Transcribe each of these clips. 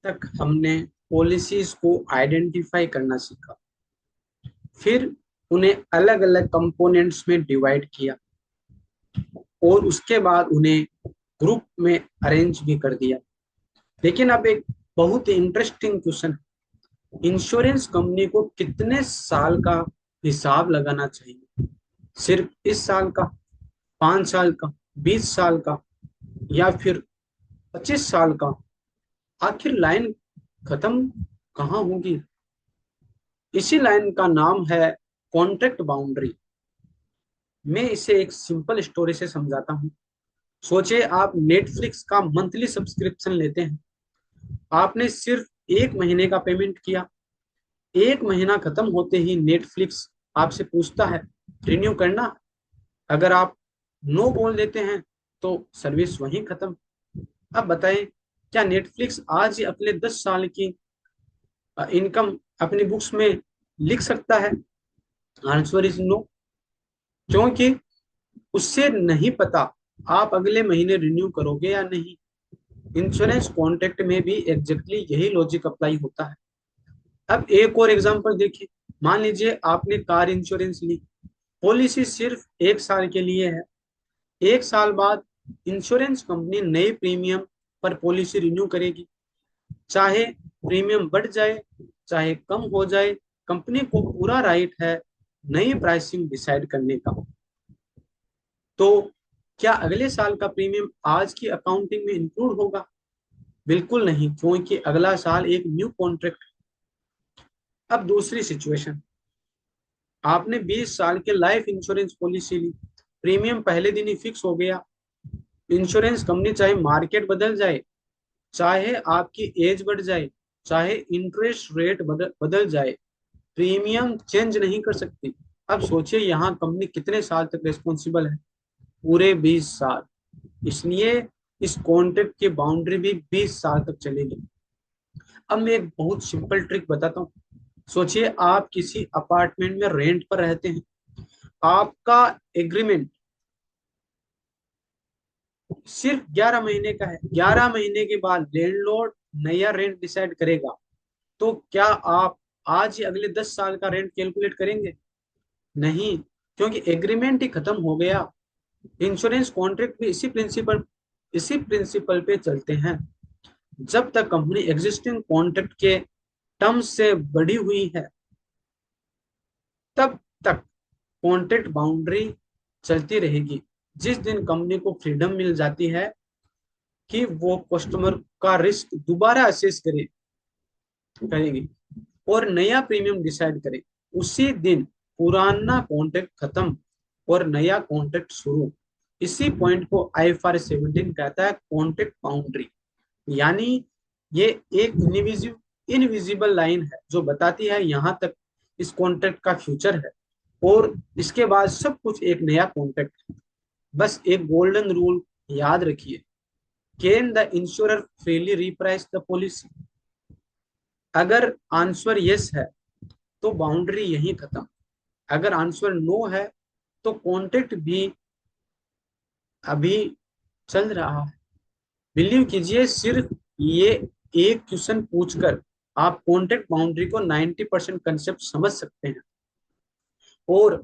तक हमने पॉलिसीज को आइडेंटिफाई करना सीखा। फिर उन्हें अलग अलग कंपोनेंट्स में डिवाइड किया और उसके बाद उन्हें ग्रुप में अरेंज भी कर दिया। लेकिन अब एक बहुत ही इंटरेस्टिंग क्वेश्चन, इंश्योरेंस कंपनी को कितने साल का हिसाब लगाना चाहिए? सिर्फ इस साल का, 5 साल का, 20 साल का, या फिर 25 साल का? आखिर लाइन खत्म कहाँ होगी? इसी लाइन का नाम है कॉन्ट्रैक्ट बाउंड्री। मैं इसे एक सिंपल स्टोरी से समझाता हूँ। सोचिए आप नेटफ्लिक्स का मंथली सब्सक्रिप्शन लेते हैं। आपने सिर्फ 1 महीने का पेमेंट किया। 1 महीना खत्म होते ही नेटफ्लिक्स आपसे पूछता है रिन्यू करना। अगर आप नो बोल देते हैं तो सर्विस वहीं खत्म। अब बताएं, क्या नेटफ्लिक्स आज ही अपने 10 साल की इनकम अपनी बुक्स में लिख सकता है? Answer is no. क्योंकि उससे नहीं पता आप अगले महीने रिन्यू करोगे या नहीं। इंश्योरेंस कॉन्ट्रैक्ट में भी एग्जैक्टली यही लॉजिक अप्लाई होता है। अब एक और एग्जांपल देखिए। मान लीजिए आपने कार इंश्योरेंस ली। पॉलिसी सिर्फ 1 साल के लिए है। 1 साल बाद इंश्योरेंस कंपनी नए प्रीमियम पर पॉलिसी रिन्यू करेगी। चाहे प्रीमियम बढ़ जाए, चाहे कम हो जाए, कंपनी को पूरा राइट है नई प्राइसिंग डिसाइड करने का। तो क्या अगले साल का प्रीमियम आज की अकाउंटिंग में इंक्लूड होगा? बिल्कुल नहीं, क्योंकि अगला साल एक न्यू कॉन्ट्रैक्ट। अब दूसरी सिचुएशन, आपने 20 साल के लाइफ इंश्योरेंस पॉलिसी ली। प्रीमियम पहले दिन ही फिक्स हो गया। इंश्योरेंस कंपनी चाहे मार्केट बदल जाए, चाहे आपकी एज बढ़ जाए, चाहे इंटरेस्ट रेट बदल जाए, प्रीमियम चेंज नहीं कर सकती। अब सोचिए यहाँ कंपनी कितने साल तक रिस्पॉन्सिबल है? पूरे 20 साल। इसलिए इस कॉन्ट्रैक्ट की बाउंड्री भी 20 साल तक चलेगी। अब मैं एक बहुत सिंपल ट्रिक बताता हूँ। सोचिए आप किसी अपार्टमेंट में रेंट पर रहते हैं। आपका एग्रीमेंट सिर्फ 11 महीने का है। 11 महीने के बाद लैंडलॉर्ड नया रेंट डिसाइड करेगा। तो क्या आप आज ही अगले 10 साल का रेंट कैलकुलेट करेंगे? नहीं, क्योंकि एग्रीमेंट ही खत्म हो गया। इंश्योरेंस कॉन्ट्रैक्ट भी इसी प्रिंसिपल पे चलते हैं। जब तक कंपनी एग्जिस्टिंग कॉन्ट्रैक्ट के टर्म्स से बढ़ी हुई है, तब तक कॉन्ट्रैक्ट बाउंड्री चलती रहेगी। जिस दिन कंपनी को फ्रीडम मिल जाती है कि वो कस्टमर का रिस्क दोबारा असेस करेगी और नया प्रीमियम डिसाइड करे, उसी दिन पुराना कॉन्ट्रैक्ट खत्म और नया कॉन्ट्रैक्ट शुरू। इसी पॉइंट को IFRS 17 कहता है कॉन्ट्रैक्ट बाउंड्री। यानी ये एक इनविजिबल लाइन है जो बताती है यहाँ तक इस कॉन्ट्रैक्ट का फ्यूचर है और इसके बाद सब कुछ एक नया कॉन्ट्रैक्ट है। बस एक गोल्डन रूल याद रखिए, can the insurer freely reprice the policy? अगर आंसर यस है तो बाउंड्री यहीं खत्म। अगर आंसर नो है तो कॉन्ट्रैक्ट भी अभी चल रहा है। बिलीव कीजिए, सिर्फ ये एक क्वेश्चन पूछकर आप कॉन्ट्रैक्ट बाउंड्री को 90% कंसेप्ट समझ सकते हैं और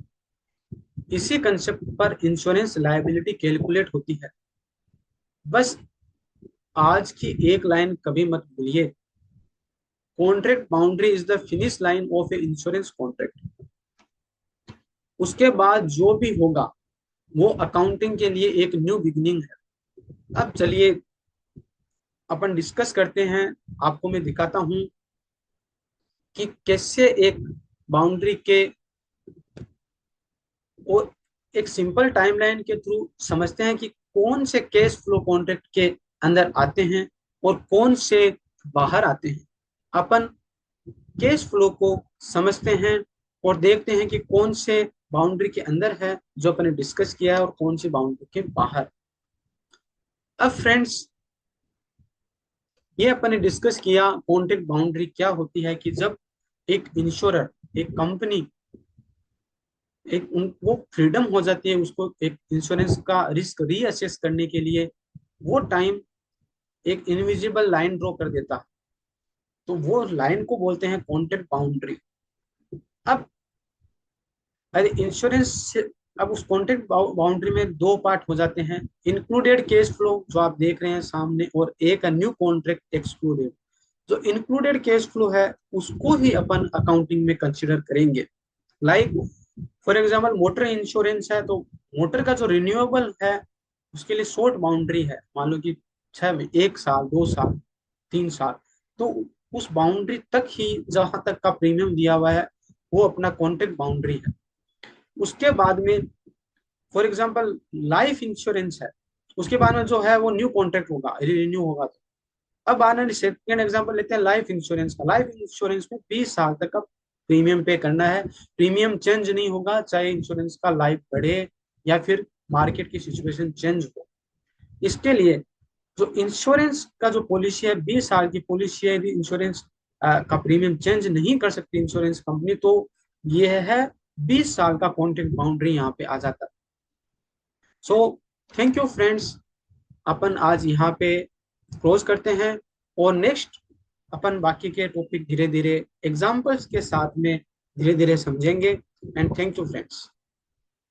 इसी कंसेप्ट पर इंश्योरेंस लायबिलिटी कैलकुलेट होती है। बस आज की एक लाइन कभी मत भूलिए, contract boundary is the finish line of A insurance contract. उसके बाद जो भी होगा वो अकाउंटिंग के लिए एक न्यू बिगिनिंग है। अब चलिए अपन डिस्कस करते हैं। आपको मैं दिखाता हूं कि कैसे एक बाउंड्री के और एक सिंपल टाइमलाइन के थ्रू समझते हैं कि कौन से कैश फ्लो कॉन्ट्रैक्ट के अंदर आते हैं और कौन से बाहर आते हैं। अपन कैश फ्लो को समझते हैं और देखते हैं कि कौन से बाउंड्री के अंदर है जो अपने डिस्कस किया है और कौन सी बाउंड्री के बाहर। अब फ्रेंड्स, ये अपन ने डिस्कस किया कॉन्ट्रैक्ट बाउंड्री क्या होती है कि जब एक इंश्योरर, एक कंपनी, वो फ्रीडम हो जाती है उसको एक इंश्योरेंस का रिस्क रीअसेस करने के लिए, वो टाइम एक इनविजिबल लाइन ड्रॉ कर देता है। तो वो लाइन को बोलते हैं कॉन्ट्रैक्ट बाउंड्री। अब अरे इंश्योरेंस अब उस कॉन्ट्रैक्ट बाउंड्री में दो पार्ट हो जाते हैं, इंक्लूडेड कैश फ्लो जो आप देख रहे हैं सामने, और एक न्यू कॉन्ट्रैक्ट एक्सक्लूडेड। जो इंक्लूडेड कैश फ्लो है उसको ही अपन अकाउंटिंग में कंसिडर करेंगे। Like for example motor insurance है, तो मोटर का जो रिन्यूएबल है उसके लिए शॉर्ट बाउंड्री है, मान लो कि 1 साल 2 साल 3 साल, तो उस बाउंड्री तक ही जहां तक का प्रीमियम दिया हुआ है वो अपना कॉन्ट्रैक्ट बाउंड्री है। उसके बाद में फॉर एग्जाम्पल लाइफ इंश्योरेंस है, उसके बाद में जो है वो न्यू कॉन्ट्रैक्ट होगा, रिन्यू होगा। तो अब आने सेकेंड एग्जाम्पल लेते हैं लाइफ इंश्योरेंस का। लाइफ इंश्योरेंस में 20 साल तक का प्रीमियम पे करना है, प्रीमियम चेंज नहीं होगा, चाहे इंश्योरेंस का लाइफ बढ़े या फिर मार्केट की सिचुएशन चेंज हो। इसके लिए जो इंश्योरेंस का जो पॉलिसी है 20 साल की पॉलिसी है, यदि इंश्योरेंस का प्रीमियम चेंज नहीं कर सकती इंश्योरेंस कंपनी, तो ये है 20 साल का कॉन्ट्रैक्ट बाउंड्री यहाँ पे आ जाता है। सो थैंक यू फ्रेंड्स, अपन आज यहाँ पे क्लोज करते हैं, और नेक्स्ट अपन बाकी के टॉपिक धीरे धीरे एग्जाम्पल्स के साथ में धीरे धीरे समझेंगे। And thank you friends.